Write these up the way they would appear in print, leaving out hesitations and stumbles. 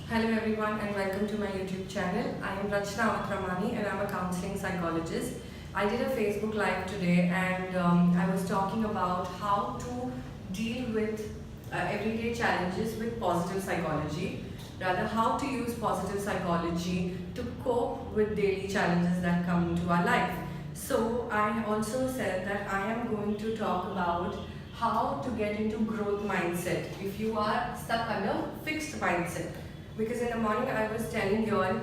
Hello everyone and welcome to my YouTube channel. I am Rachna Amatramani and I'm a counseling psychologist. I did a Facebook live today and I was talking about how to deal with everyday challenges with positive psychology. Rather, how to use positive psychology to cope with daily challenges that come into our life. So I also said that I am going to talk about how to get into growth mindset if you are stuck under fixed mindset. Because in the morning I was telling you all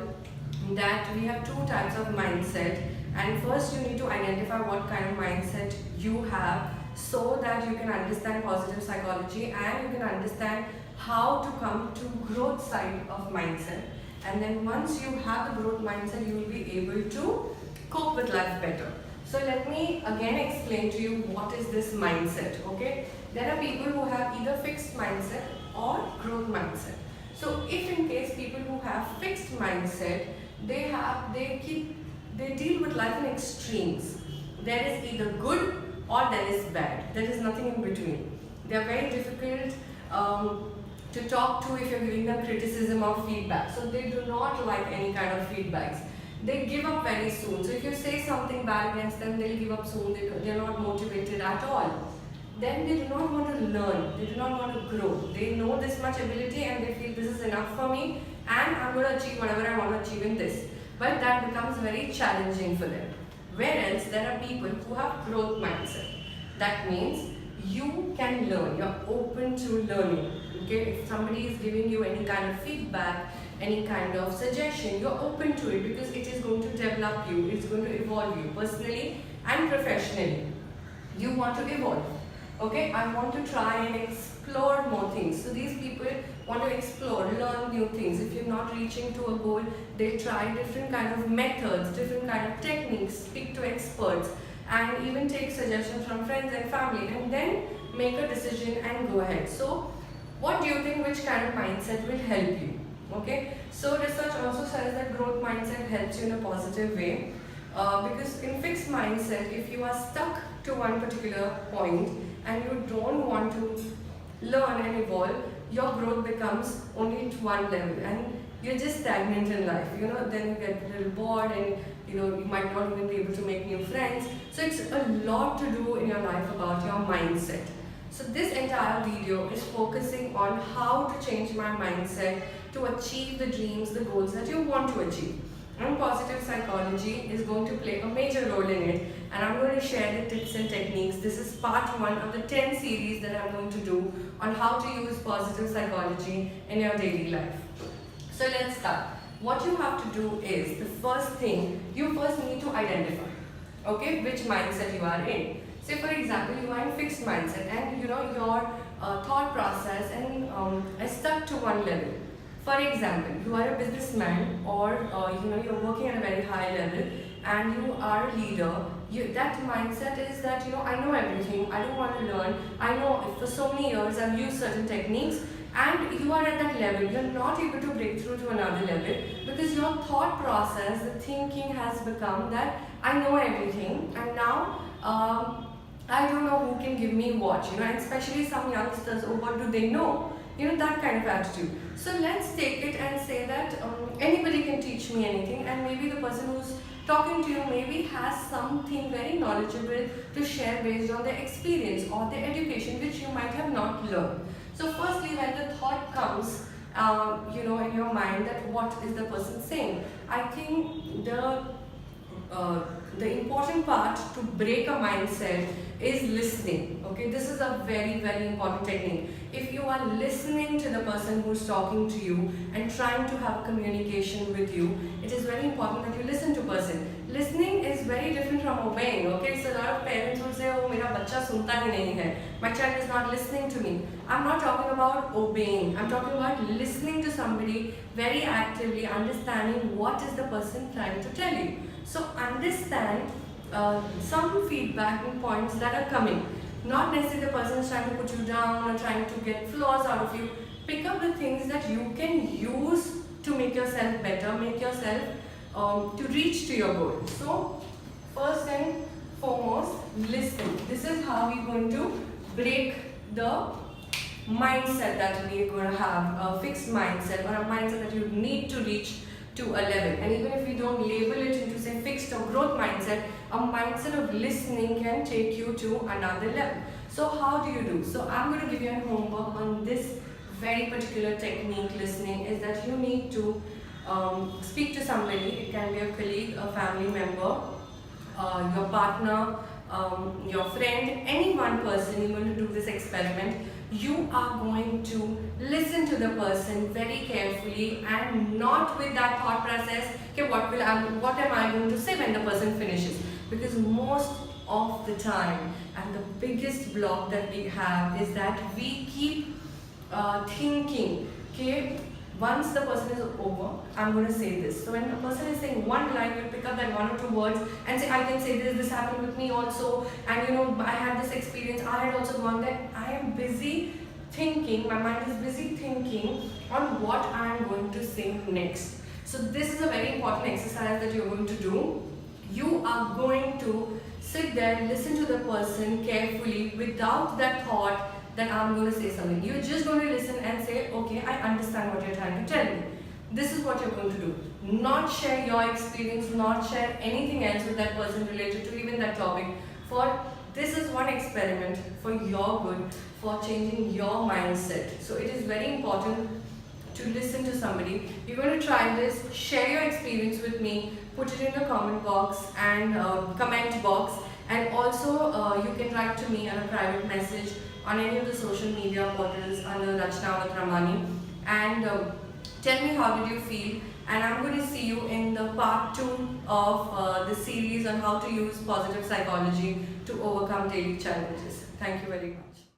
that we have two types of mindset, and first you need to identify what kind of mindset you have so that you can understand positive psychology and you can understand how to come to growth side of mindset. And then once you have the growth mindset, you will be able to cope with life better. So let me again explain to you what is this mindset. Okay, there are people who have either fixed mindset or growth mindset. So if in case people who have fixed mindset, they deal with life in extremes. There is either good or there is bad. There is nothing in between. They are very difficult to talk to if you're giving them criticism or feedback. So they do not like any kind of feedbacks. They give up very soon. So if you say something bad against them, they'll give up soon. They're not motivated at all. Then they do not want to learn, they do not want to grow. They know this much ability and they feel this is enough for me and I'm going to achieve whatever I want to achieve in this. But that becomes very challenging for them. Whereas there are people who have growth mindset. That means you can learn, you're open to learning. Okay, if somebody is giving you any kind of feedback, any kind of suggestion, you're open to it because it is going to develop you, it's going to evolve you personally and professionally. You want to evolve. Okay, I want to try and explore more things. So these people want to explore, learn new things. If you're not reaching to a goal, they try different kind of methods, different kind of techniques, speak to experts and even take suggestions from friends and family and then make a decision and go ahead. So what do you think, which kind of mindset will help you? Okay, so research also says that growth mindset helps you in a positive way because in fixed mindset, if you are stuck to one particular point and you don't want to learn and evolve, your growth becomes only at one level and you're just stagnant in life. Then you get a little bored and you might not even be able to make new friends. So it's a lot to do in your life about your mindset. So this entire video is focusing on how to change my mindset to achieve the dreams, the goals that you want to achieve. And positive psychology is going to play a major role in it, and I'm going to share the tips and techniques. This is part 1 of the 10 series that I'm going to do on how to use positive psychology in your daily life. So let's start. What you have to do is, the first thing, you first need to identify, okay, which mindset you are in. Say for example, you are in fixed mindset and your thought process and is stuck to one level. For example, you are a businessman or you're working at a very high level and you are a leader. That mindset is that I know everything, I don't want to learn. I know for so many years I've used certain techniques and you are at that level. You're not able to break through to another level because your thought process, the thinking has become that I know everything and now I don't know who can give me what, and especially some youngsters, oh, what do they know? That kind of attitude. So let's take it and say that anybody can teach me anything, and maybe the person who's talking to you maybe has something very knowledgeable to share based on their experience or their education, which you might have not learned. So firstly, when the thought comes, in your mind that what is the person saying, I think the important part to break a mindset is listening. Okay, this is a very, very important technique. If you are listening to the person who's talking to you and trying to have communication with you, it is very important that you listen to person. Listening is very different from obeying. Okay, so a lot of parents will say, oh, mera bachcha sunta hi nahi hai, my child is not listening to me. I'm not talking about obeying, I'm talking about listening to somebody very actively, understanding what is the person trying to tell you. So understand some feedback and points that are coming. Not necessarily the person is trying to put you down or trying to get flaws out of you. Pick up the things that you can use to make yourself better, make yourself to reach to your goal. So first and foremost, listen. This is how we're going to break the mindset that we're going to have, a fixed mindset or a mindset that you need to reach to a level. And even if we don't label it into say fixed or growth mindset, a mindset of listening can take you to another level. So how do you do? So I'm going to give you a homework on this very particular technique, listening, is that you need to speak to somebody. It can be a colleague, a family member, your partner, your friend, any one person. You're going to do this experiment. You are going to listen to the person very carefully and not with that thought process, okay, what am I going to say when the person finishes? Because most of the time, and the biggest block that we have is that we keep thinking, okay, once the person is over, I'm going to say this. So when a person is saying one line, you'll pick up that one or two words and say, I can say this happened with me also, and you know, I had this experience, I had also gone there. I am busy thinking, my mind is busy thinking on what I am going to say next. So this is a very important exercise that you're going to do. You are going to sit there, listen to the person carefully without that thought that I'm going to say something. You're just going to listen and say, okay, I understand what you're trying to tell me. This is what you're going to do. Not share your experience, not share anything else with that person related to even that topic. This is one experiment for your good, for changing your mindset. So it is very important to listen to somebody. You're going to try this, share your experience with me, put it in the comment box and comment box, and also you can write to me on a private message on any of the social media portals under Rachna Ramani, and tell me how did you feel. And I'm going to see you in the part 2 of the series on how to use positive psychology to overcome daily challenges. Thank you very much.